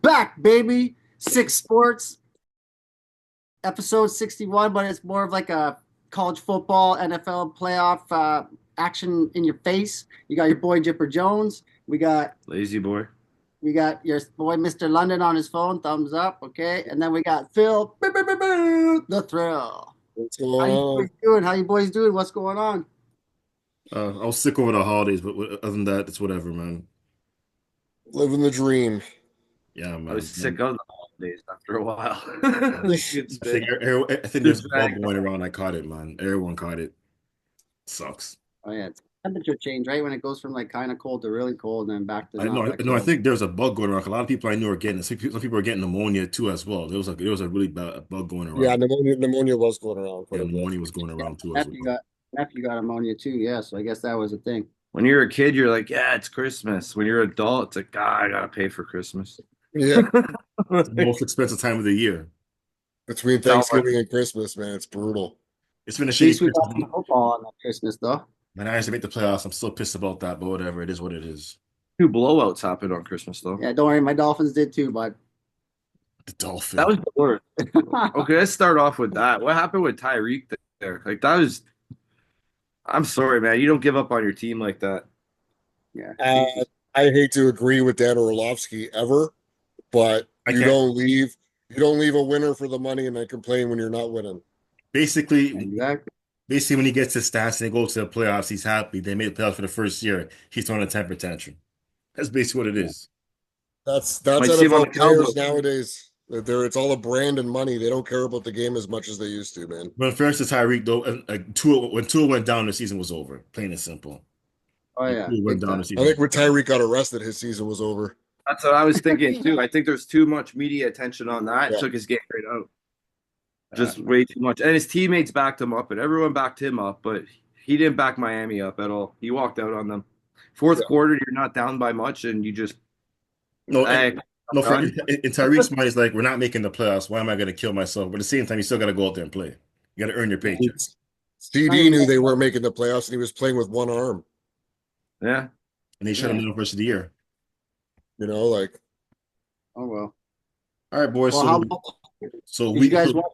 back, baby. 6 Sports, episode 61, but it's more of like a college football, NFL playoff action in your face. You got your boy Jipper Jones. We got Lazy boy. we got your boy Mr. London on his phone, thumbs up, okay. And then we got Phil, the thrill. What's going How you on? boys doing? How you boys doing? What's going on? I was sick over the holidays, but other than that, it's whatever, man. Living the dream. Yeah, I was man. sick of the holidays after a while. I think there's a bug going around. I caught it, man. Everyone caught it. Sucks. Oh yeah, it's temperature change, right? When it goes from like kind of cold to really cold, and then back to I not know. that No, I cold. think there's a bug going around. A lot of people I knew are getting it. Some people are getting pneumonia too as well. There was a really bad bug going Yeah, around. pneumonia was going around Yeah, quite a bit. pneumonia was going around too as Nephew well. got nephew got ammonia too, yeah. So I guess that was a thing. When you're a kid, you're like, yeah, it's Christmas. When you're an adult, it's like, God, I gotta pay for Christmas. Yeah, It's the most expensive time of the year. between Thanksgiving and Christmas, man, it's brutal. It's been a At least shitty we got some Christmas. football on that Christmas though. Man, I used to make the playoffs. I'm still pissed about that, but whatever. It is what it is. Two blowouts happened on Christmas, though. Yeah, don't worry, my Dolphins did too, but The Dolphin. That was the worst. Okay, let's start off with that. What happened with Tyreek there? Like, that was. I'm sorry, man. You don't give up on your team like that. yeah. I hate to agree with Dan Orlovsky ever, but I you can't. don't leave a winner for the money and then complain when you're not winning. Basically, Exactly. when he gets his stats and he goes to the playoffs, he's happy. They made the playoffs for the first year. He's throwing a temper tantrum. That's basically what it is. That's I see him on NFL the players Cowboys. nowadays. It's all a brand and money. They don't care about the game as much as they used to, man. But in fairness to Tyreek, though, when Tua went down, the season was over. Plain and simple. Oh When yeah, Tua went big down, the time. I season. think when Tyreek got arrested, his season was over. That's what I was thinking, too. I think there's too much media attention on that. It Yeah. took his game right out. Uh, Just way too much. And his teammates backed him up, and everyone backed him up, but he didn't back Miami up at all. He walked out on them. Fourth Yeah. quarter, you're not down by much, and you just, no, hey, no. I'm In done. Tyreek's mind, is like, we're not making the playoffs. Why am I going to kill myself? But at the same time, you still got to go out there and play. You got to earn your paycheck. Not CD even knew that- they weren't making the playoffs, and he was playing with one arm. Yeah. And they shut him Yeah. down the rest of the year. You know, like Oh well. All right, boys. Well, how about So did you we guys watch?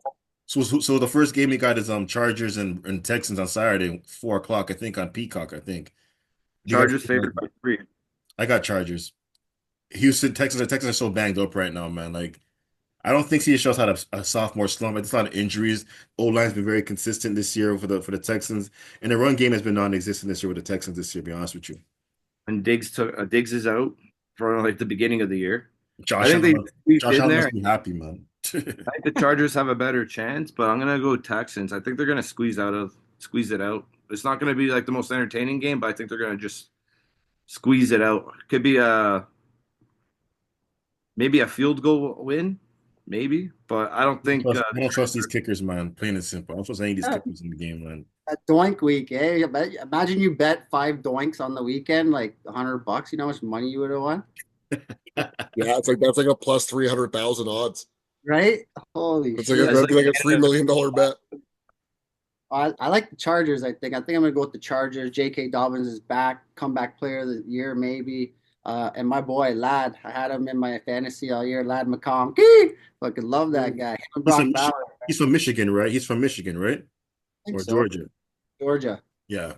so the first game we got is Chargers and Texans on Saturday, 4 o'clock, I think, on Peacock, I think. You guys- Chargers favored by 3. I got Chargers. Houston, Texans are so banged up right now, man. Like, I don't think CHL's had a sophomore slump. It's a lot of injuries. O-line's been very consistent this year for the Texans, and the run game has been non-existent this year with the Texans this year. To be honest with you, And Diggs is out for like the beginning of the year. I Josh think they Allen, squeezed Josh in Allen there. must be happy, man. I think the Chargers have a better chance, but I'm gonna go Texans. I think they're gonna squeeze it out. It's not gonna be like the most entertaining game, but I think they're gonna just squeeze it out. Could be maybe a field goal win, maybe, but I don't think I don't trust these kickers, man. Plain and simple. I don't trust any of these Yeah, kickers in the game, man. a doink week, eh? Imagine you bet 5 doinks on the weekend, like $100. You know how much money you would have won, yeah, that's like a plus 300,000 odds. right? Holy It's shit! like It's that'd be like a like- $3 million bet. I like the Chargers. I think I'm gonna go with the Chargers. J.K. Dobbins is back, comeback player of the year maybe. And my boy Lad, I had him in my fantasy all year. Lad McConkey, fucking love that guy. Him and He's Brock from, Bowers, I he's from Michigan, right? He's from Michigan, right? think Or so. Georgia. Georgia. Yeah.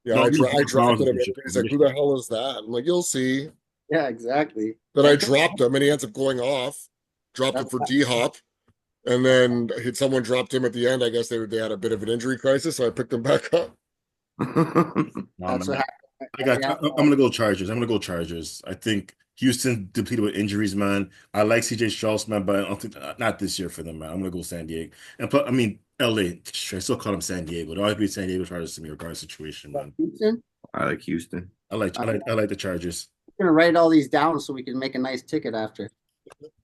Yeah, No, I dropped Browns him. Michigan. He's like, who the hell is that? I'm like, you'll see. Yeah, exactly. Then I dropped him, and he ends up going off. Dropped him for D Hop, and then someone dropped him at the end. I guess they had a bit of an injury crisis, so I picked him back up. No, That's man. what happened. I'm gonna go Chargers. I'm gonna go Chargers. I think Houston depleted with injuries, man. I like CJ Strauss, man, but I don't think not this year for them, man. I'm gonna go San Diego. And plus, I mean LA. I still call them San Diego. It'll always be San Diego Chargers to me, regardless of situation, man. Houston. I like Houston. I like the Chargers. I'm gonna write all these down so we can make a nice ticket after.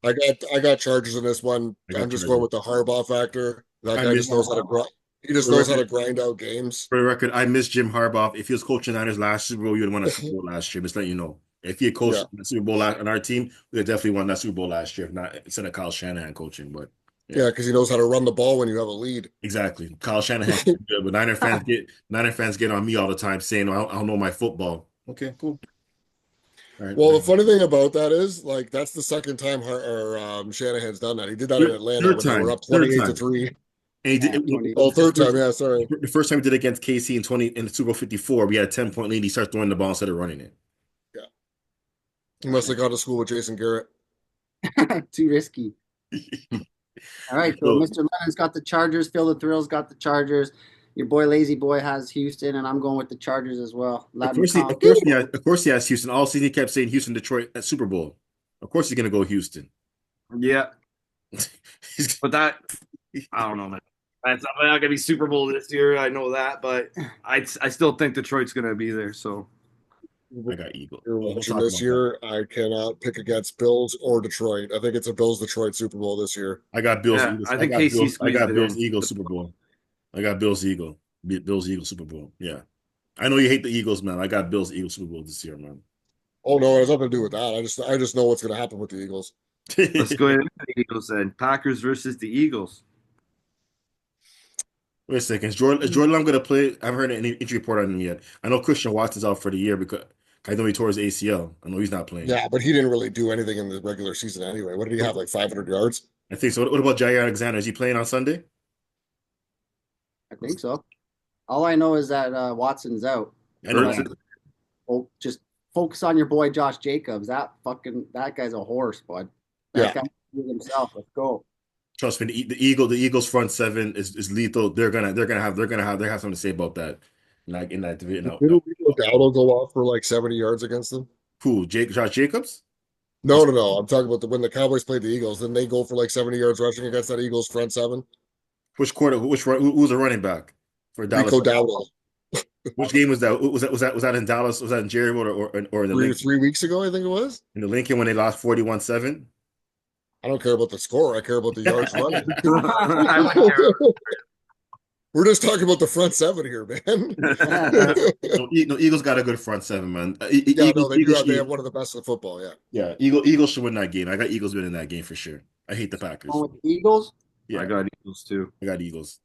I got Chargers in this one. I got I'm just Chargers. going with the Harbaugh factor. That I guy mean, just knows how to grind. He just knows how to grind out games. For the record, I miss Jim Harbaugh. If he was coaching Niners last Super Bowl, you would have won a Super Bowl last year. Just let you know. If he had coached the Super Bowl on our team, we would definitely won that Super Bowl last year, if not instead of Kyle Shanahan coaching. But Yeah, because he knows how to run the ball when you have a lead. exactly, Kyle Shanahan, good, but Niner fans get on me all the time saying, I don't know my football." Okay, cool. All right. Well, the funny thing about that is, like, that's the second time Shanahan's done that. He did that in Atlanta Third when they were time. up Third 28 to time. 3. And he did Yeah, it, 20. Oh, third time. first, Yeah, sorry. the first time he did it against KC in the Super Bowl 54, we had a 10-point lead. He started throwing the ball instead of running it. Yeah. He must have gone to school with Jason Garrett. Too risky. All right, so So, Mr. Lennon's got the Chargers. Phil the Thrills got the Chargers. Your boy Lazy Boy has Houston, and I'm going with the Chargers as well. Lad McConkey. of course he has Houston. All season he kept saying Houston, Detroit at Super Bowl. Of course he's gonna go Houston. Yeah, but that I don't know, man. That's not gonna be Super Bowl this year. I know that, but I still think Detroit's gonna be there. So I got Eagle. You're We'll watching talk this about that. year. I cannot pick against Bills or Detroit. I think it's a Bills Detroit Super Bowl this year. I got Bills yeah, Eagles. I think KC I squeezed got it Bills in. Eagles Super Bowl. I got Bills Eagles Super Bowl. Yeah. I know you hate the Eagles, man. I got Bills Eagles Super Bowl this year, man. Oh no, it has nothing to do with that. I just know what's going to happen with the Eagles. Let's go ahead and the Eagles then. Packers versus the Eagles. Wait a second. Is Jordan Love going to play? I haven't heard any injury report on him yet. I know Christian Watson's out for the year because I know he tore his ACL. I know he's not playing. Yeah, but he didn't really do anything in the regular season anyway. What did he have, like 500 yards? I think so. What about Jair Alexander? Is he playing on Sunday? I think so. All I know is that Watson's out. I know. Versus- Just focus on your boy Josh Jacobs. That guy's a horse, bud. That Yeah. guy himself. Let's go. Trust me, the Eagles front seven is lethal. They're gonna have something to say about that. Like in that division. Didn't Dowdle go off for like 70 yards against them? Who? Josh Jacobs? No, no, no. I'm talking about when the Cowboys played the Eagles. Didn't they go for like 70 yards rushing against that Eagles front seven? Who's a running back for Dallas? Rico Dowdle. Which game was that? Was that in Dallas? Was that in Jerry or in the Lincoln? 3 weeks ago, I think it was. In the Lincoln when they lost 41-7? I don't care about the score. I care about the yards running. I wouldn't care. We're just talking about the front seven here, man. No, Eagles got a good front seven, man. Yeah, no, they do. They have one of the best in football. Yeah. Yeah, Eagles should win that game. I got Eagles winning that game for sure. I hate the Packers. Going with the Eagles. Yeah, I got Eagles too. I got Eagles.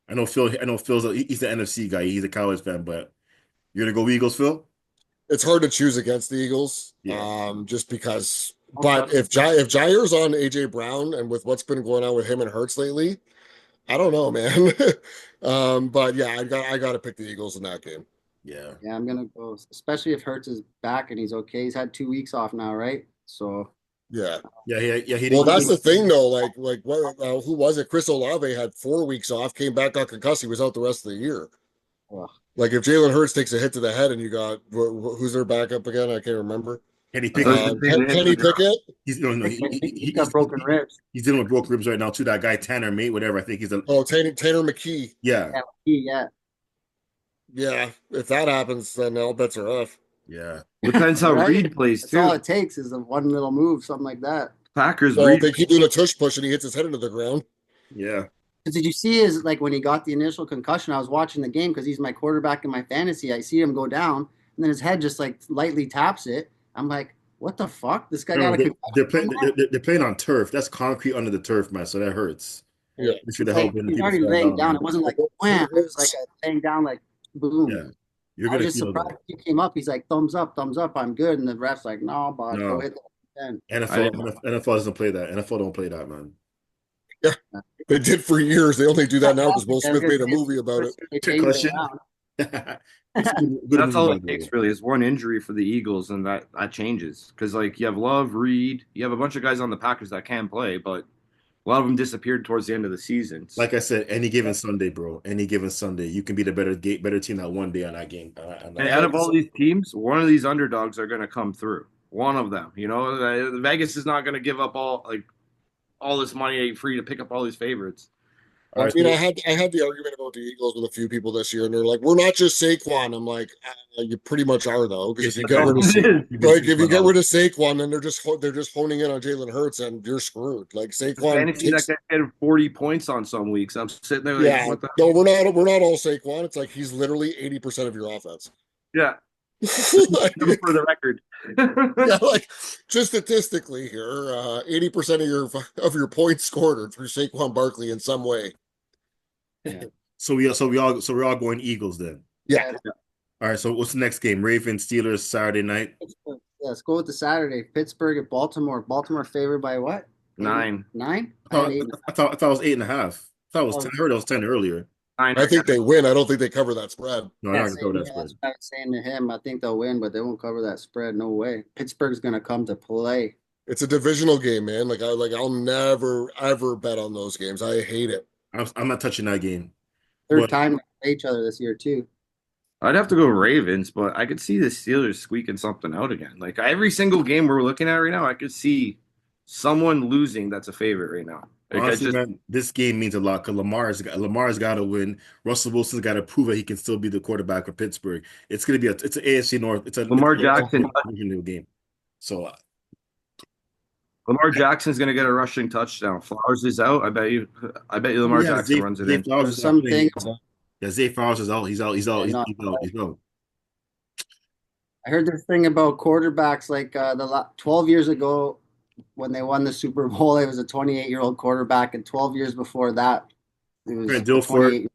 I know Phil. He's the NFC guy. He's a Cowboys fan, but you're gonna go Eagles, Phil? It's hard to choose against the Eagles, Yeah. just because. But if Jair's on AJ Brown and with what's been going on with him and Hurts lately, I don't know, man. But yeah, I got to pick the Eagles in that game. Yeah. Yeah, I'm gonna go, especially if Hurts is back and he's okay. He's had 2 weeks off now, right? So Yeah. Yeah. Well, that's the thing, though. Like what? Who was it? Chris Olave had 4 weeks off, came back, got concussed. He was out the rest of the year. ugh. Like if Jalen Hurts takes a hit to the head, and you got who's their backup again? I can't remember. Kenny Uh, Pickett. Kenny Pickett. He's He's got broken ribs. He's dealing with broken ribs right now too. That guy Tanner Mate, whatever. I think he's a Oh, Tanner McKee. yeah. Yeah. Yeah, if that happens, then all bets are off. Yeah. Depends how Right? Reed plays That's all too. it takes is a one little move, something like that. Packers Well, Reed. they keep doing a tush push, and he hits his head into the ground. Yeah. Did you see his like when he got the initial concussion? I was watching the game because he's my quarterback in my fantasy. I see him go down, and then his head just like lightly taps it. I'm like, what the fuck? This guy got a concussion. They're playing on turf. That's concrete under the turf, man. So that hurts. Yeah. It should have helped when the He's people already fell laying down. man. It wasn't like wham. It was like a laying down, like boom. Yeah. You're I was gonna just feel surprised that. he came up. He's like, thumbs up, I'm good. And the ref's like, no, but No. go hit the 10. NFL doesn't play that. NFL don't play that, man. They did for years. They only do that now because Will Smith made a movie about it. They changed it Question. around. That's all it takes, really, is one injury for the Eagles, and that changes. Because like you have Love, Reed, you have a bunch of guys on the Packers that can play, but a lot of them disappeared towards the end of the season. Like I said, any given Sunday, bro. Any given Sunday, you can be the better team that one day on that game. And out of all these teams, one of these underdogs are going to come through. One of them, Vegas is not going to give up all this money for you to pick up all these favorites. I mean, I had the argument about the Eagles with a few people this year, and they're like, "We're not just Saquon." I'm like, "You pretty much are, though, because if you get rid of Saquon, then they're just honing in on Jalen Hurts, and you're screwed. Like Saquon, Fantasy that guy had 40 points on some weeks. I'm sitting there like, yeah, what the? no, we're not all Saquon. It's like he's literally 80% of your offense. Yeah, Like, for the record. yeah, like just statistically here, 80% of your points scored are through Saquon Barkley in some way. So we're all going Eagles then. Yeah. All right. So what's the next game? Ravens Steelers Saturday night. Yeah, let's go with the Saturday. Pittsburgh at Baltimore. Baltimore favored by what? 9. 9? I I had thought 8. I thought it was 8.5. I thought it was 10. I heard it was 10 earlier. 9 I or think 10. they win. I don't think they cover that spread. No, I'm Yeah, not gonna cover same that here. spread. That's what I was saying to him. I think they'll win, but they won't cover that spread. No way. Pittsburgh's gonna come to play. It's a divisional game, man. I'll never ever bet on those games. I hate it. I'm not touching that game. Third But time they play each other this year too. I'd have to go Ravens, but I could see the Steelers squeaking something out again. Like every single game we're looking at right now, I could see someone losing that's a favorite right now. Like honestly, man, this game means a lot because Lamar's got to win. Russell Wilson's got to prove that he can still be the quarterback for Pittsburgh. It's gonna be it's an AFC North. Lamar it's Jackson. a divisional game. So Lamar Jackson's gonna get a rushing touchdown. Flowers is out. I bet you Lamar yeah, Jackson runs it Zay in. Flowers There's is not playing. something Yeah, Zay Flowers is out. He's out. He's out. I know. He's out. I heard this thing about quarterbacks like 12 years ago when they won the Super Bowl, it was a 28-year-old quarterback, and 12 years before that, it was Trent a Dilfer, 28.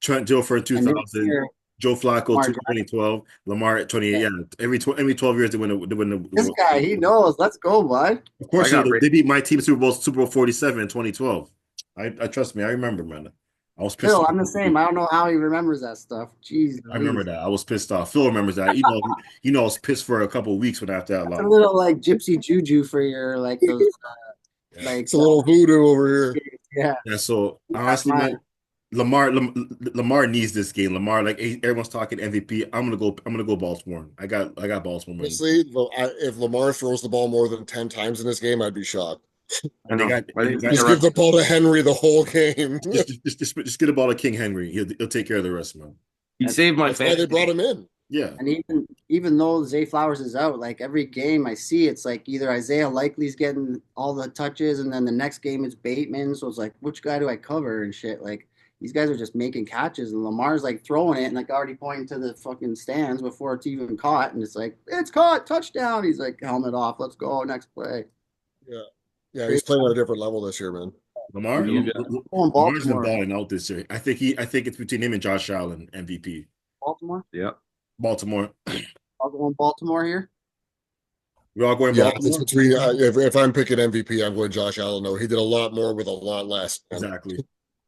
Trent Dilfer in And this 2000, year, Joe Flacco Lamar 2012, Lamar at 28. Yeah. Yeah, every 12 years they win the This guy, he knows. Let's go, bud. Of course, I got they beat my team Super Bowl 47 in 2012. I trust me, I remember, man. I was pissed Phil, off. I'm the same. I don't know how he remembers that stuff. Jeez, I remember that. I was pissed off. Phil remembers that. I was pissed for a couple of weeks when after that That's a loss. little like gypsy juju for your like those like It's a little voodoo over here. yeah. Yeah, so honestly, man, Lamar needs this game. Lamar, like everyone's talking MVP. I'm gonna go Baltimore. I got Baltimore money. Honestly, if Lamar throws the ball more than 10 times in this game, I'd be shocked. I know. Just give the ball to Henry the whole game. Just get the ball to King Henry. He'll take care of the rest, man. He saved my That's why they fantasy. brought him in. Yeah. And even though Zay Flowers is out, like every game I see, it's like either Isaiah Likely's getting all the touches, and then the next game it's Bateman. So it's like, which guy do I cover and shit? Like these guys are just making catches, and Lamar's like throwing it and like already pointing to the fucking stands before it's even caught, and it's like it's caught, touchdown. He's like helmet off, let's go next play. Yeah. Yeah, he's playing at a different level this year, man. Lamar's been balling out this year. I think it's between him and Josh Allen, MVP. Baltimore. Yeah. Baltimore. I'll go in Baltimore here. We're all going Yeah, Baltimore. it's between. If I'm picking MVP, I'm going Josh Allen. No, he did a lot more with a lot less. Exactly.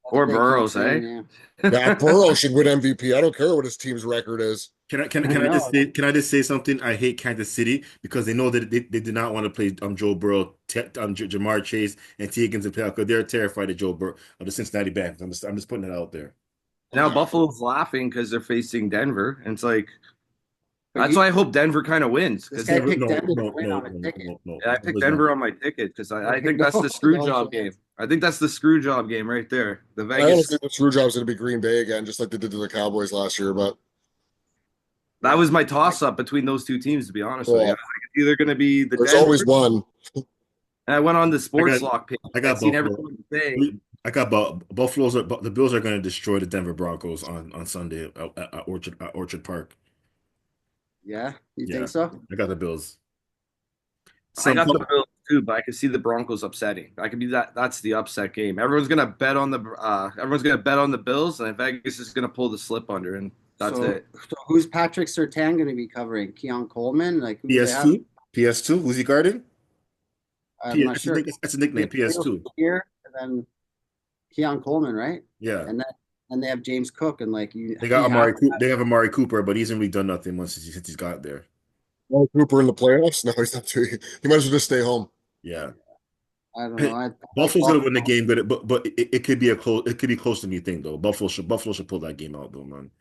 Or Burrows, eh? Yeah. Yeah, Burrow should win MVP. I don't care what his team's record is. Can I just say something? I hate Kansas City because they know that they did not want to play Joe Burrow, Jamar Chase, and T. Higgins and play because they're terrified of Joe Burrow of the Cincinnati Bengals. I'm just putting it out there. Now Buffalo's laughing because they're facing Denver. And it's like that's why I hope Denver kind of wins. This guy picked No, Denver to no, win no, on a no, ticket. no, no. Yeah, I picked Denver on my ticket because I think that's the screw job game. I think that's the screw job game right there. The I Vegas. honestly think the screw job's going to be Green Bay again, just like they did to the Cowboys last year. But That was my toss up between those two teams, to be honest with you. Yeah. I think it's either going to be the there's Denver, always one. and I went on the sports I got- lock page. I got I've seen Buffalo. everyone say I got the Bills are going to destroy the Denver Broncos on Sunday at Orchard Park. Yeah, you Yeah. think so? I got the Bills. I got the Bills too, but I can see the Broncos upsetting. I could be that's the upset game. Everyone's gonna bet on the Bills, and Vegas is gonna pull the slip under, and that's it. So who's Patrick Surtain going to be covering? Keon Coleman? Like who do they have? PS2, who's he guarding? I'm not sure. That's a nickname, PS2. Here and then Keon Coleman, right? Yeah. And they have James Cook and like you. They got They have Amari Cooper, but he hasn't really done nothing since he's got there. Well, Cooper in the playoffs? No, he's not too. He might as well just stay home. Yeah. I don't know. Buffalo's gonna win the game, but it could be closer than you think though. Buffalo should pull that game out though, man.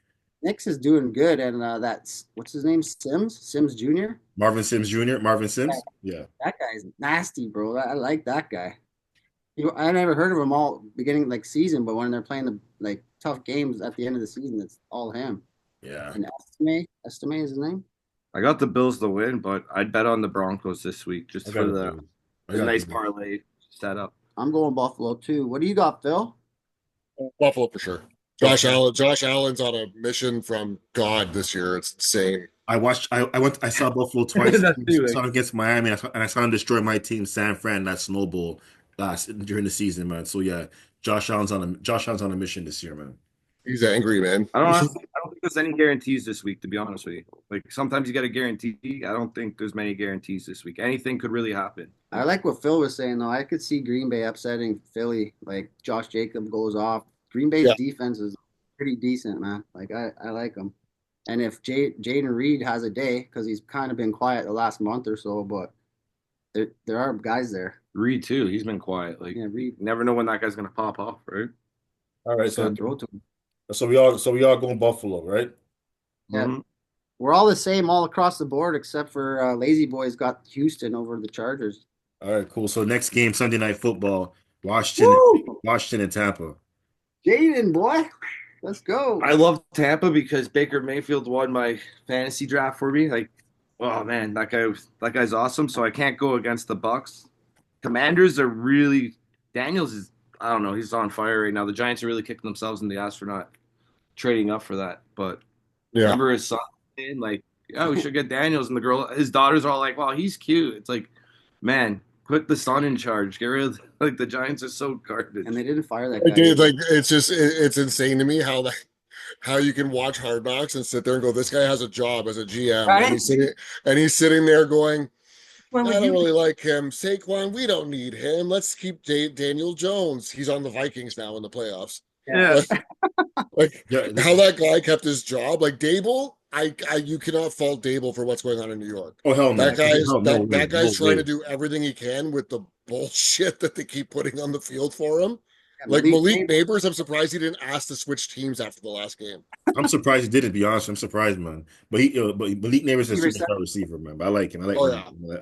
Knicks is doing good, and that's what's his name? Sims Jr. Marvin Sims Jr. Marvin Sims. Yeah. That guy's nasty, bro. I like that guy. I never heard of him all beginning like season, but when they're playing the like tough games at the end of the season, it's all him. Yeah. And Estime is his name. I got the Bills to win, but I'd bet on the Broncos this week just for the nice parlay setup. I'm going Buffalo too. What do you got, Phil? Buffalo for sure. Josh Allen's on a mission from God this year. It's insane. I saw Buffalo twice. That's I saw him against Miami, and I saw him destroy my team, San Fran, that snowball during the season, man. So yeah, Josh Allen's on a mission this year, man. He's angry, man. I don't think there's any guarantees this week, to be honest with you. Like sometimes you get a guarantee. I don't think there's many guarantees this week. Anything could really happen. I like what Phil was saying though. I could see Green Bay upsetting Philly. Like Josh Jacobs goes off. Green Bay's Yeah. defense is pretty decent, man. Like I like them. And if Jaden Reed has a day, because he's kind of been quiet the last month or so, but there are guys there. Reed too. He's been quiet. Like Yeah, Reed. never know when that guy's gonna pop off, right? All right, so Throw to him. we all going Buffalo, right? Yeah. Mhm. We're all the same all across the board, except for Lazy Boys got Houston over the Chargers. All right, cool. So next game, Sunday Night Football, Washington, Woo! Washington and Tampa. Jaden, boy, let's go. I love Tampa because Baker Mayfield won my fantasy draft for me. Like, oh man, that guy's awesome. So I can't go against the Bucks. Commanders are really Daniels is I don't know, he's on fire right now. The Giants are really kicking themselves in the ass for not trading up for that. But Yeah. remember his son saying, like, oh, we should get Daniels, and his daughters are all like, well, he's cute. It's like, man, put the son in charge. Get rid of like the Giants are so garbage. And they didn't fire that I guy. did, like it's just it's insane to me how you can watch Hard Knocks and sit there and go, this guy has a job as a GM, Right? and he's sitting there going, I When would don't you really like him. Saquon, we don't need him. Let's keep Daniel Jones. He's on the Vikings now in the playoffs. Yeah. Like Yeah, how that guy kept his job. Like Dable, you cannot fault Dable for what's going on in New York. Oh hell no. That guy's No, no way, that guy's no trying way. to do everything he can with the bullshit that they keep putting on the field for him. Yeah, Like Malik Neighbors, I'm surprised he didn't ask to switch teams after the last game. I'm surprised he did it, to be honest. I'm surprised, man. But Malik Neighbors is a superstar receiver, man. But I like him. I like Oh,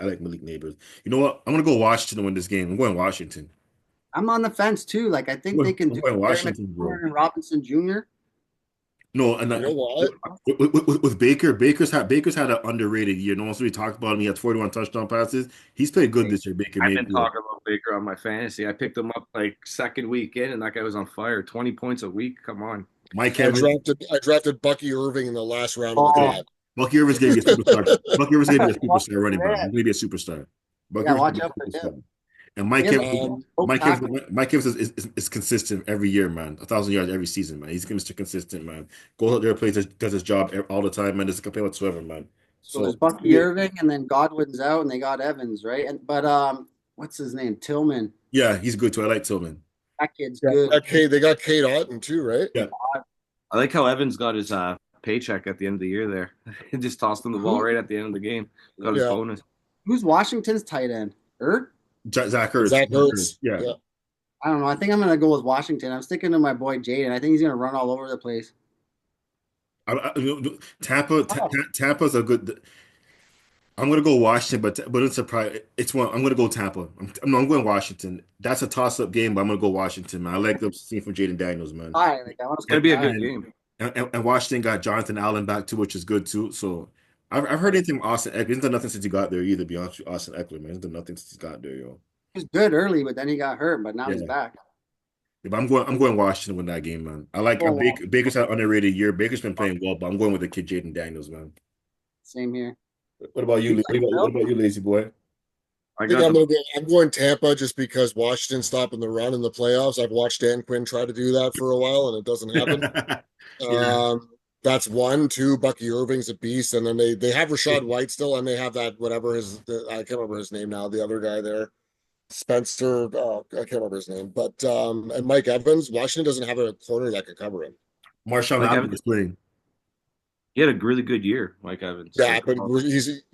I like Malik Neighbors. You know what? I'm gonna go Washington to win this game. I'm going Washington. I'm on the fence too. Like I think they can I'm do going it. Washington, bro. And Robinson Jr. No, and You know what? with Baker's had an underrated year. No one's really talked about him. He had 41 touchdown passes. He's played good this year. Baker I've been Mayfield. talking about Baker on my fantasy. I picked him up like second week in, and that guy was on fire. 20 points a week. Come on. Mike I Evans. drafted Bucky Irving in the last round of the draft. Bucky Irving's gonna be a superstar. Bucky Irving's gonna be a superstar running back. He's gonna be a superstar. Bucky Yeah, Irving's watch gonna out be a for superstar. him. And Mike Evans is consistent every year, man. 1,000 yards every season, man. He's Mr. Consistent, man. Goes out there, does his job all the time, man. Doesn't complain whatsoever, man. So it's Bucky Irving, and then Godwin's out, and they got Evans, right? But what's his name? Tillman. Yeah, he's good too. I like Tillman. That kid's good. They got Kate Otten too, right? Yeah. I like how Evans got his paycheck at the end of the year there. He just tossed him the ball right at the end of the game. Got his bonus. Who's Washington's tight end? Ertz? Zach Ertz. Zach Ertz. Yeah. I don't know. I think I'm gonna go with Washington. I'm sticking to my boy Jaden. I think he's gonna run all over the place. Tampa's a good. I'm gonna go Washington, but it's surprise. It's one. I'm gonna go Tampa. I'm going Washington. That's a toss-up game, but I'm gonna go Washington, man. I like the scene from Jaden Daniels, man. It's gonna be a good game. And Washington got Jonathan Allen back too, which is good too. So I've heard anything from Austin Eckler. He's done nothing since he got there either. To be honest with you, Austin Eckler, man, he's done nothing since he got there, yo. He was good early, but then he got hurt. But now he's back. Yeah, but I'm going Washington to win that game, man. I like Baker's had an underrated year. Baker's been playing well, but I'm going with the kid Jaden Daniels, man. Same here. What about you? What about you, lazy boy? I'm going Tampa just because Washington's stopping the run in the playoffs. I've watched Dan Quinn try to do that for a while, and it doesn't happen. That's one. Two, Bucky Irving's a beast, and then they have Rachaad White still, and they have that whatever I can't remember his name now. The other guy there, Spencer. I can't remember his name, but and Mike Evans. Washington doesn't have a corner that could cover him. Marshawn Evans is playing. He had a really good year, Mike Evans. Yeah, but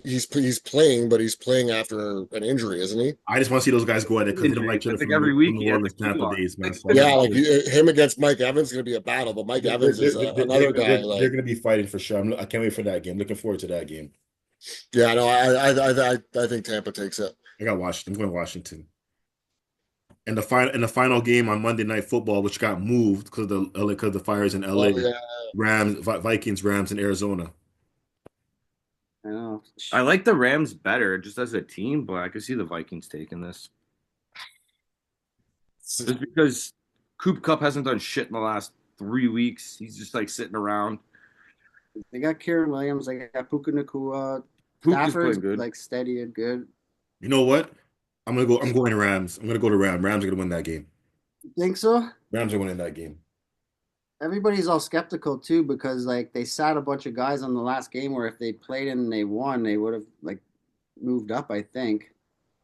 he's playing, but he's playing after an injury, isn't he? I just want to see those guys go at it because they don't like each other every week. Tampa days, man. Yeah, like him against Mike Evans is going to be a battle, but Mike Evans is another guy. They're going to be fighting for sure. I can't wait for that game. Looking forward to that game. Yeah, no, I think Tampa takes it. I got Washington. I'm going Washington. And the final game on Monday Night Football, which got moved because of the fires in LA, Vikings, Rams in Arizona. I know. I like the Rams better just as a team, but I could see the Vikings taking this. Just because Coop Cup hasn't done shit in the last 3 weeks. He's just like sitting around. They got Kieran Williams. They got Puka Nacua. Stafford's good. Like steady and good. You know what? I'm going Rams. I'm gonna go to Rams. Rams are gonna win that game. You think so? Rams are winning that game. everybody's all skeptical too because like they sat a bunch of guys on the last game where if they played and they won, they would have like moved up, I think.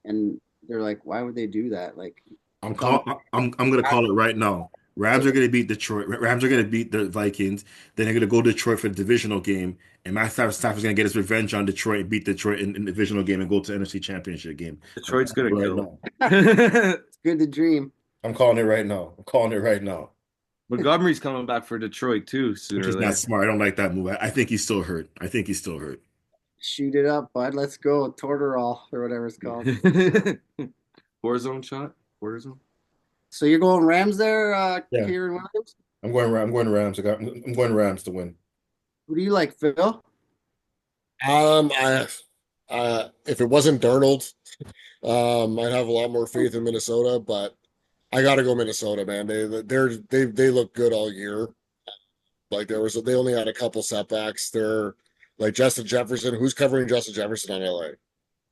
And they're like, why would they do that? Like, I'm gonna call it right now. Rams are gonna beat Detroit. Rams are gonna beat the Vikings. Then they're gonna go to Detroit for the divisional game. And Matt Stafford's gonna get his revenge on Detroit and beat Detroit in the divisional game and go to the NFC Championship game. Detroit's gonna right kill. it's good to dream. I'm calling it right now. I'm calling it right now. Montgomery's coming back for Detroit too sooner Which or is later. not smart. I don't like that move. I think he's still hurt. I think he's still hurt. Shoot it up, bud. Let's go. Tortorol or whatever it's called. Warzone shot. Warzone. So you're going Rams there, Yeah. Kieran Williams? I'm going Rams. I'm going Rams to win. Who do you like, Phil? I if it wasn't Darnold, I'd have a lot more faith in Minnesota, but I got to go Minnesota, man. They look good all year. Like they only had a couple setbacks. They're like Justin Jefferson. Who's covering Justin Jefferson on LA?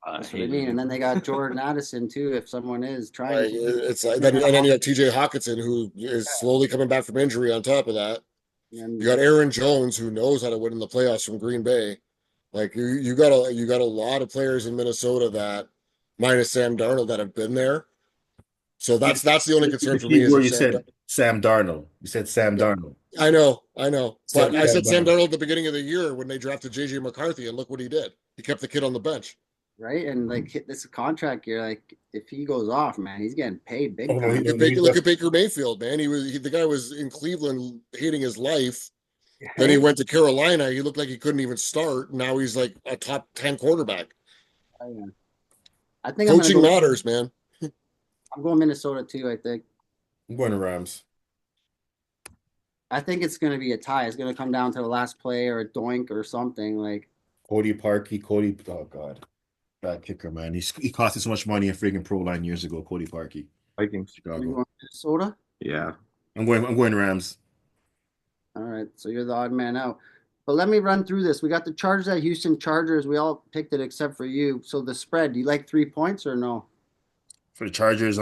That's what I mean. And then they got Jordan Addison too, if someone is trying Like, it's like, and then you have TJ Hawkinson, who is slowly coming back from injury on top of that. And You got Aaron Jones, who knows how to win in the playoffs from Green Bay. Like you got a lot of players in Minnesota that, minus Sam Darnold, that have been there. So that's the only concern for me. Is Where you Sam said Sam Darnold. You said Sam Darnold. I know. But I said Sam Darnold. Darnold at the beginning of the year when they drafted JJ McCarthy, and look what he did. He kept the kid on the bench. right? And like this is a contract year, like if he goes off, man, he's getting paid big Oh, time. Look at Baker Mayfield, man. The guy was in Cleveland hating his life. Then he went to Carolina. He looked like he couldn't even start. Now he's like a top 10 quarterback. I think Coaching matters, man. I'm going Minnesota too, I think. I'm going to Rams. I think it's going to be a tie. It's going to come down to the last play or a doink or something. Like Cody Parkey. Oh God, bad kicker, man. He cost us so much money in freaking Pro Line years ago. Cody Parkey, Vikings. you Chicago. going Minnesota? Yeah. I'm going Rams. All right, so you're the odd man out. But let me run through this. We got the Chargers at Houston Chargers. We all picked it except for you. So the spread, do you like 3 points or no? For the Chargers,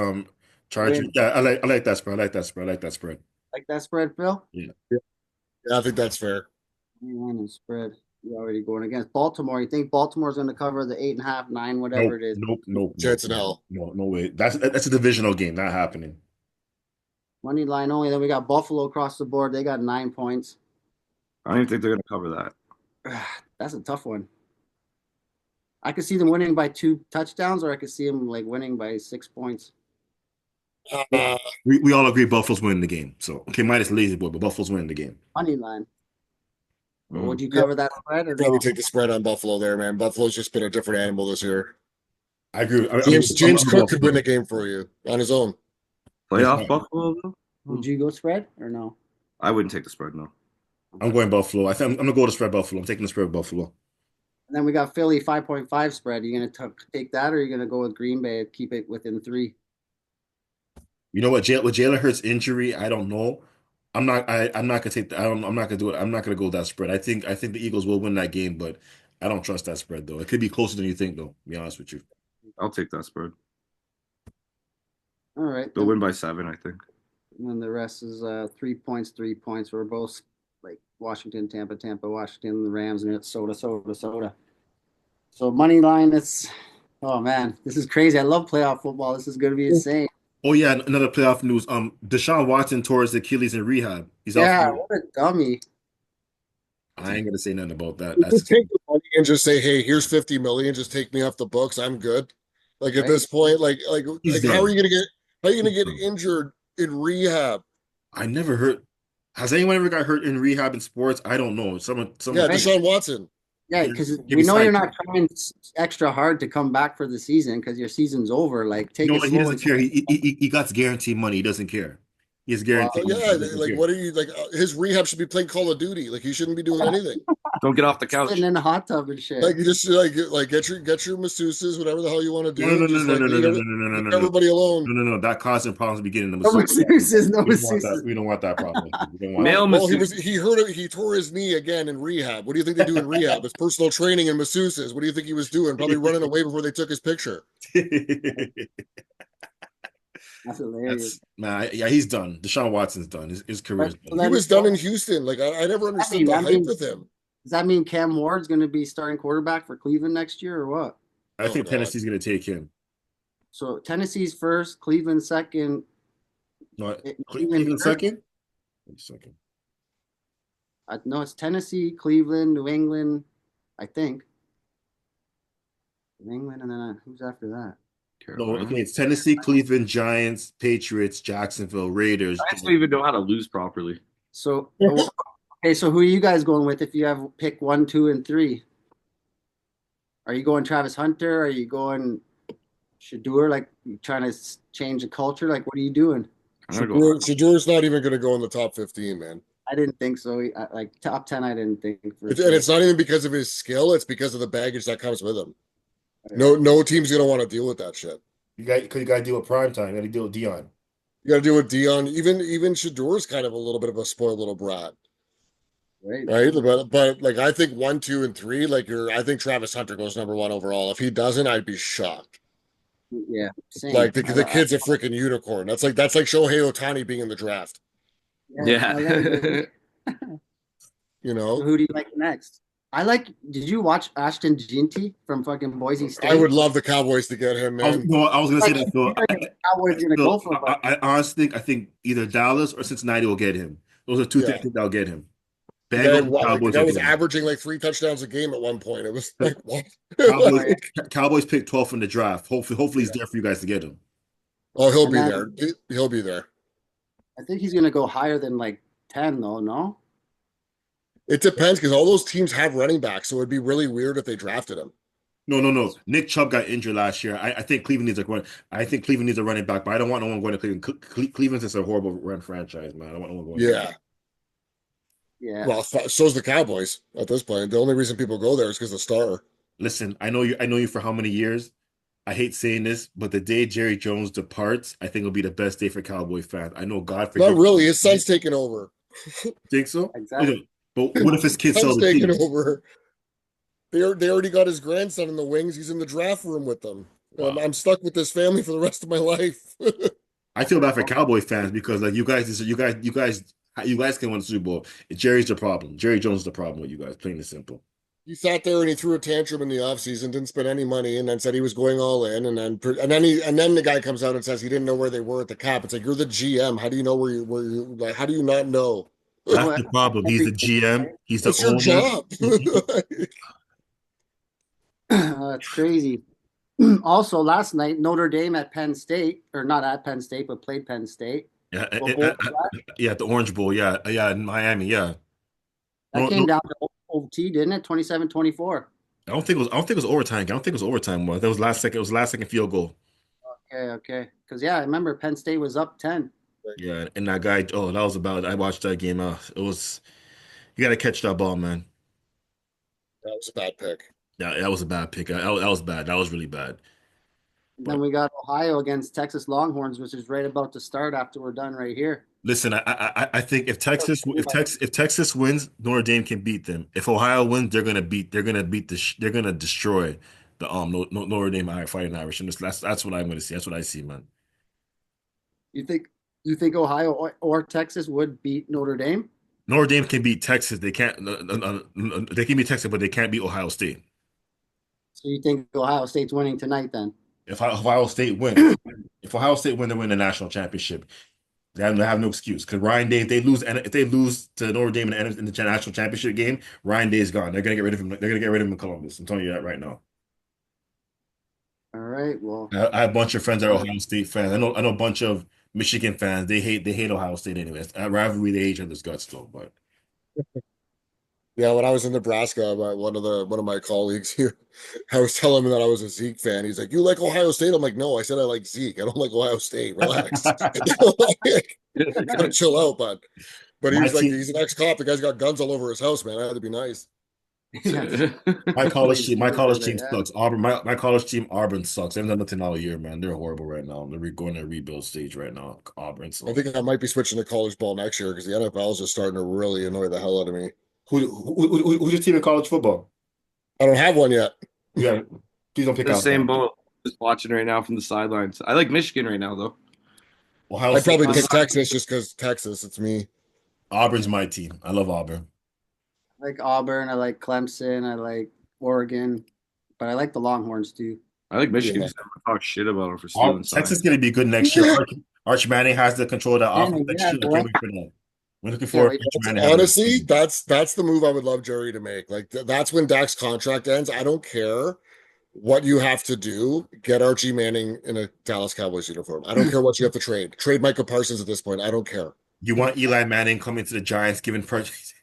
Chargers. Win. Yeah, I like that spread. I like that spread. I like that spread. Like that spread, Phil? Yeah. Yeah, I think that's fair. 21 and spread. You're already going against Baltimore. You think Baltimore's going to cover the 8.5, 9, whatever it is? Nope. Jets and hell. No way. That's a divisional game. Not happening. Money line only. Then we got Buffalo across the board. They got 9 points. I don't even think they're gonna cover that. That's a tough one. I could see them winning by 2 touchdowns, or I could see them like winning by 6 points. We all agree Buffalo's winning the game. So okay, minus lazy boy, but Buffalo's winning the game. Money line. Mm. Would you cover that spread or Probably no? take the spread on Buffalo there, man. Buffalo's just been a different animal this year. I agree. James Cook could win the game for you on his own. Playoff Buffalo though? Would you go spread or no? I wouldn't take the spread, no. I'm going Buffalo. I think I'm gonna go to spread Buffalo. I'm taking the spread Buffalo. And then we got Philly 5.5 spread. Are you going to take that, or are you going to go with Green Bay and keep it within 3? You know what? With Jalen Hurts' injury, I don't know. I'm not gonna take the. I'm not gonna do it. I'm not gonna go with that spread. I think the Eagles will win that game, but I don't trust that spread though. It could be closer than you think, though. To be honest with you. I'll take that spread. All right. They'll win by 7, I think. And then the rest is 3 points, 3 points. We're both like Washington, Tampa, Washington, the Rams, and it's soda. So money line, oh man, this is crazy. I love playoff football. This is going to be insane. Oh yeah, another playoff news. Deshaun Watson tore his Achilles in rehab. He's Yeah, out. what a dummy. I ain't gonna say nothing about that. Just take the money and just say, "Hey, here's 50 million. Just take me off the books. I'm good." Like at this point, He's how done. are you gonna get injured in rehab? I never heard. Has anyone ever got hurt in rehab in sports? I don't know. Someone. Yeah, Deshaun Watson. Yeah, because Give we me know you're sight. not trying extra hard to come back for the season because your season's over. Like, take You know it what? He slow. doesn't care. He got guaranteed money. He doesn't care. He has guaranteed. Yeah, money. He doesn't like care. what are you like? His rehab should be playing Call of Duty. Like he shouldn't be doing anything. Don't get off the couch. Sitting in the hot tub and shit. Like you just like get your masseuses, whatever the hell you want to do. No. Just, like, leave everybody alone. No. That causing problems beginning. No masseuses, no We don't want that. masseuses. We don't want that problem. We don't want Male Well, masseuse. he tore his knee again in rehab. What do you think they do in rehab? It's personal training and masseuses. What do you think he was doing? Probably running away before they took his picture. that. That's hilarious. Man, yeah, he's done. Deshaun Watson's done. His career's So done. He then, was done in Houston. Like I never understood the that hype means with him. does that mean Cam Ward's going to be starting quarterback for Cleveland next year or what? I Oh think God. Tennessee's gonna take him. So Tennessee's first, Cleveland second, No, Cleveland Cleveland third. second. Wait a second. No, it's Tennessee, Cleveland, New England, I think. New England, and then who's after that? No, Carolina. okay, it's Tennessee, Cleveland, Giants, Patriots, Jacksonville, Raiders. I don't even know how to lose properly. So, okay, so who are you guys going with if you have pick 1, 2, and 3? Are you going Travis Hunter? Are you going Shadur? Like you trying to change the culture? Like what are you doing? Shadur's not even going to go in the top 15, man. I didn't think so. Like top 10, I didn't think for And sure. it's not even because of his skill; it's because of the baggage that comes with him. No team's going to want to deal with that shit. You got to deal with prime time. You got to deal with Dion. You got to deal with Dion. Even Shadur's kind of a little bit of a spoiled little brat, right? But like I think 1, 2, and 3, I think Travis Hunter goes number 1 overall. If he doesn't, I'd be shocked. Yeah, same. Like the kid's a freaking unicorn. That's like Shohei Ohtani being in the draft. Yeah. You So know, who do you like next? Did you watch Ashton Ginty from fucking Boise State? I would love the Cowboys to get him, man. I was gonna say that. So Cowboys gonna go for him. I honestly think either Dallas or Cincinnati will get him. Those are two things I think that'll get him. The guy was averaging like 3 touchdowns a game at one point. It was like what? Cowboys picked 12th in the draft. Hopefully he's there for you guys to get him. Oh, he'll be there. He'll be there. I think he's gonna go higher than like 10 though, no? It depends because all those teams have running backs, so it'd be really weird if they drafted him. No. Nick Chubb got injured last year. I think Cleveland needs a run. I think Cleveland needs a running back, but I don't want no one going to Cleveland. Cleveland's just a horrible run franchise, man. I don't want no one going. Yeah. Well, so's the Cowboys at this point. The only reason people go there is because the star. Listen, I know you for how many years? I hate saying this, but the day Jerry Jones departs, I think it'll be the best day for Cowboy fans. I know God forgive. Not really. His son's taking over. Think so? Exactly. But what if his kids sell the taking team? over? They already got his grandson in the wings. He's in the draft room with them. Wow. I'm stuck with this family for the rest of my life. I feel bad for Cowboy fans because like you guys can win the Super Bowl. Jerry's the problem. Jerry Jones is the problem with you guys, plain and simple. He sat there and he threw a tantrum in the offseason, didn't spend any money, and then said he was going all in. And then the guy comes out and says he didn't know where they were at the cap. It's like, you're the GM. How do you know where you like? How do you not know? That's the problem. He's the GM. He's the owner. It's your job. That's crazy. Also, last night Notre Dame at Penn State, or not at Penn State, but played Penn State. Yeah, the Orange Bowl. Yeah, in Miami. Yeah, that came down to OT, didn't it? 27-24. I don't think it was overtime. I don't think it was overtime. That was last second. It was last second field goal. Okay. Because I remember Penn State was up 10. Yeah, and that guy. Oh, that was about. I watched that game. It was. You got to catch that ball, man. That was a bad pick. Yeah, that was a bad pick. That was bad. That was really bad. Then we got Ohio against Texas Longhorns, which is right about to start after we're done right here. Listen, I think if Texas wins, Notre Dame can beat them. If Ohio wins, they're gonna destroy the Notre Dame Fighting Irish, and that's what I'm gonna see. That's what I see, man. You think Ohio or Texas would beat Notre Dame? Notre Dame can beat Texas. They can't. They can beat Texas, but they can't beat Ohio State. So you think Ohio State's winning tonight then? If Ohio State win, they win the national championship. They have no excuse because Ryan Day. If they lose to Notre Dame in the national championship game, Ryan Day is gone. They're gonna get rid of him. They're gonna get rid of him in Columbus. I'm telling you that right now. All right. Well, I have a bunch of friends that are Ohio State fans. I know a bunch of Michigan fans. They hate Ohio State anyways. Rivalry, they hate each other's guts though. But yeah, when I was in Nebraska, one of my colleagues here, I was telling him that I was a Zeke fan. He's like, "You like Ohio State?" I'm like, "No, I said I like Zeke. I don't like Ohio State. Relax, gotta chill out." But he was like, "He's an ex-cop. The guy's got guns all over his house, man. I had to be nice." My college team sucks. Auburn, my college team, Auburn sucks. They haven't done nothing all year, man. They're horrible right now. They're going to a rebuild stage right now. Auburn. So. I think I might be switching to college ball next year because the NFL is just starting to really annoy the hell out of me. Who's your team in college football? I don't have one yet. Yeah, please don't pick the out same boat. Just watching right now from the sidelines. I like Michigan right now though. Ohio I'd State. probably pick Texas just because Texas. It's me. Auburn's my team. I love Auburn. I like Auburn. I like Clemson. I like Oregon, but I like the Longhorns too. I like Michigan. Yeah. Talk shit about them for stealing signs. Texas is going to be good next year. Arch Manning has the control of that offense next year. I boy. can't wait for that. We're looking forward to Arch Manning. Honestly, that's the move I would love Jerry to make. Like that's when Dak's contract ends. I don't care what you have to do. Get Archie Manning in a Dallas Cowboys uniform. I don't care what you have to trade. Trade Micah Parsons at this point. I don't care. You want Eli Manning coming to the Giants, giving purchase?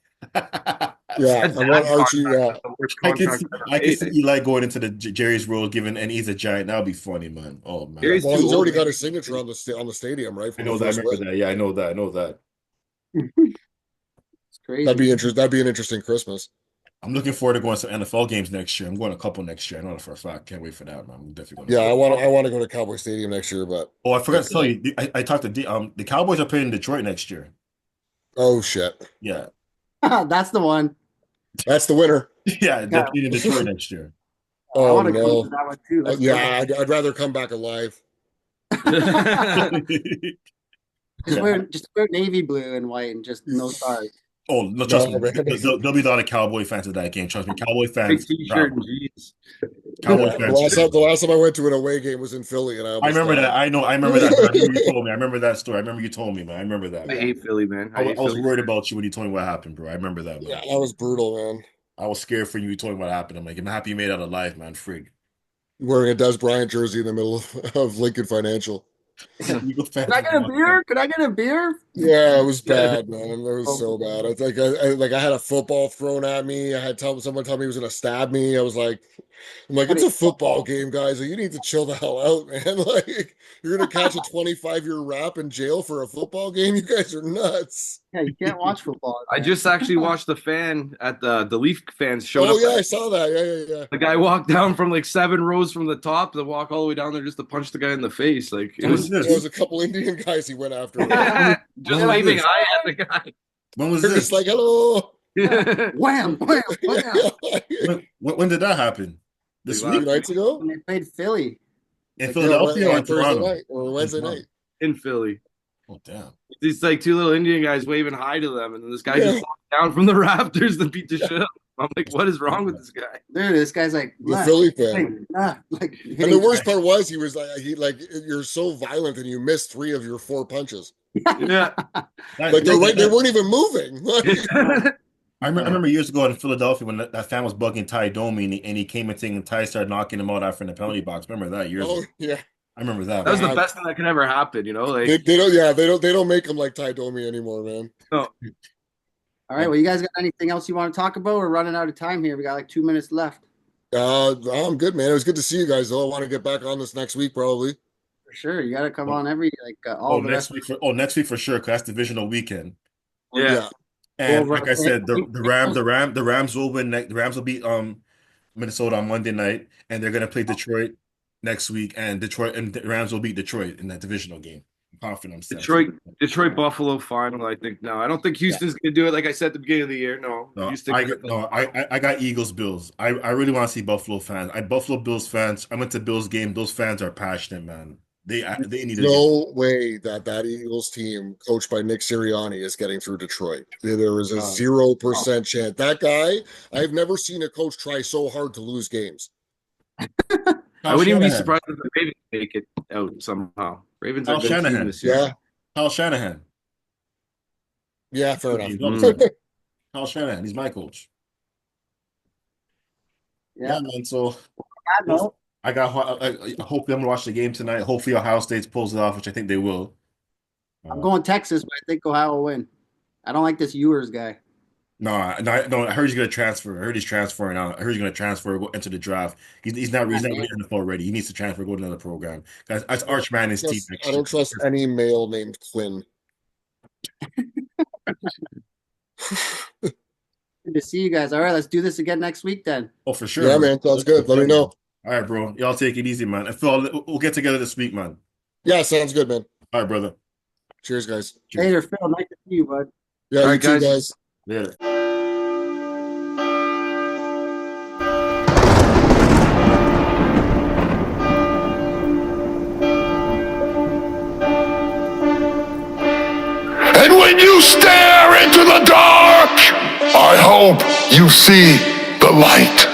Yeah, I want Archie. Yeah, I can see Eli going into the Jerry's role, given, and he's a Giant. That'll be funny, man. Oh man. Well, he's already got his signature on the stadium, right? I know that. I remember that. Yeah, I know that. It's crazy. That'd be interesting. That'd be an interesting Christmas. I'm looking forward to going to NFL games next year. I'm going a couple next year. I know that for a fact. Can't wait for that, man. I'm definitely going. Yeah, I want to go to Cowboy Stadium next year, but I forgot to tell you. I talked to the Cowboys are playing in Detroit next year. Oh shit. Yeah. That's the one. That's the winner. Yeah, they're playing in Detroit next year. I Oh want to no. go to that one too. Yeah, I'd rather come back alive. Just wear navy blue and white and just no stars. Oh no, trust me. man. There'll be a lot of Cowboy fans at that game. Trust me, Cowboy fans. Big t-shirt and jeans. Cowboy The fans. last time I went to an away game was in Philly, and I remember that. I remember that. I remember you told me. I remember that story. I remember you told me, man. I remember that. I hate Philly, man. I was worried about you when you told me what happened, bro. I remember that, man. Yeah, that was brutal, man. I was scared for you. You told me what happened. I'm like, I'm happy you made it out alive, man. Frig. Wearing a Des Bryant jersey in the middle of Lincoln Financial. Can I get a beer? Can I get a beer? Yeah, it was bad, man. It was so bad. It's like I had a football thrown at me. I had someone tell me he was gonna stab me. I'm like, it's a football game, guys. Like, you need to chill the hell out, man. Like, you're gonna catch a 25-year rap in jail for a football game. You guys are nuts. Yeah, you can't watch football. I just actually watched the fan at the Leaf fans showed up. Oh yeah, I saw that. Yeah. The guy walked down from like 7 rows from the top to walk all the way down there just to punch the guy in the face. Like There was a couple Indian guys he went after. just waving hi at the guy. When was They're this? just like, hello. Wham, wham, wham. When did that happen? This week? 2 nights ago? When they played Philly. In Philadelphia or in Thursday Toronto? night or Wednesday night. In Philly. Oh damn. These like 2 little Indian guys waving hi to them, and then this guy just walked down from the rafters to beat the shit out of him. I'm like, what is wrong with this guy? Dude, this guy's like The Philly fan. And the worst part was he was like, you're so violent and you missed 3 of your 4 punches. Yeah. Like they weren't even moving. I remember years ago in Philadelphia when that fan was bugging Ty Domi and he came and Ty started knocking him out after in the penalty box. Remember that years ago? Yeah. I remember that. That was the best thing that could ever happen, you know? Like They don't make him like Ty Domi anymore, man. No. All right, well, you guys got anything else you want to talk about? We're running out of time here. We got like 2 minutes left. I'm good, man. It was good to see you guys, though. I want to get back on this next week, probably. For sure. You got to come on every next week for sure, because that's divisional weekend. Yeah. And like I said, the Rams will win. The Rams will beat Minnesota on Monday night, and they're gonna play Detroit next week. And the Rams will beat Detroit in that divisional game. I'm confident. Detroit Buffalo final. I think no. I don't think Houston's gonna do it. Like I said at the beginning of the year, no. I got Eagles Bills. I really want to see Buffalo fans. Buffalo Bills fans. I went to Bills game. Those fans are passionate, man. They need no way that Eagles team coached by Nick Sirianni is getting through Detroit. There is a 0% chance. That guy, I've never seen a coach try so hard to lose games. I wouldn't even be surprised if the Ravens make it out somehow. Ravens are good team this year. Yeah. Kyle Shanahan. Yeah, fair enough. Kyle Shanahan, he's my coach. Yeah, man. So I hope them to watch the game tonight. Hopefully Ohio State pulls it off, which I think they will. I'm going Texas, but I think Ohio will win. I don't like this Ewers guy. No. I heard he's going to transfer. I heard he's transferring out. I heard he's going to transfer, go into the draft. He's not really NFL ready. He needs to transfer, go to another program. Guys, that's Arch Manning's team. I don't trust any male named Quinn. Good to see you guys. All right, let's do this again next week then. Oh, for sure. Yeah, man. Sounds good. Let me know. All right, bro. Y'all take it easy, man. Phil, we'll get together this week, man. Yeah, sounds good, man. All right, brother. Cheers, guys. Cheers. Later, Phil. Nice to see you, bud. Yeah, all right, you too, guys. Later. into the dark. I hope you see the light.